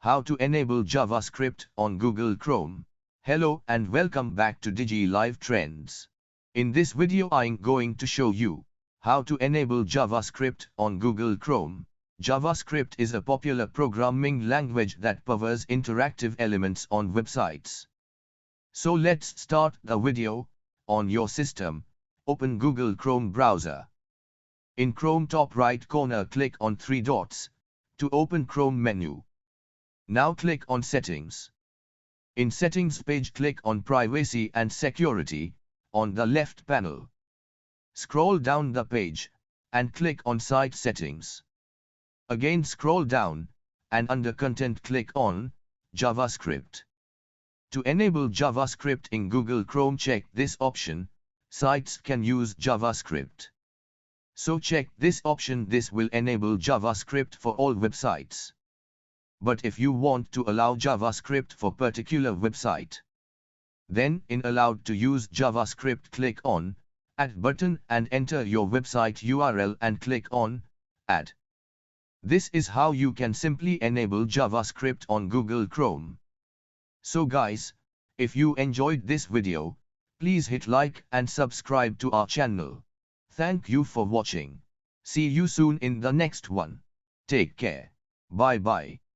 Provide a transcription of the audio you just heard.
How to enable JavaScript on Google Chrome. Hello and welcome back to Digi Live Trends. In this video I'm going to show you how to enable JavaScript on Google Chrome. JavaScript is a popular programming language that powers interactive elements on websites. So let's start the video. On your system, open Google Chrome browser. In Chrome top right corner click on three dots to open Chrome menu. Now click on Settings. In Settings page click on Privacy and Security on the left panel. Scroll down the page and click on Site Settings. Again scroll down and under Content click on JavaScript. To enable JavaScript in Google Chrome, check this option. Sites can use JavaScript. So check this option. This will enable JavaScript for all websites. But if you want to allow JavaScript for particular website, then in Allowed to use JavaScript click on Add button and enter your website URL and click on Add. This is how you can simply enable JavaScript on Google Chrome. So guys, if you enjoyed this video, please hit like and subscribe to our channel. Thank you for watching. See you soon in the next one. Take care. Bye bye.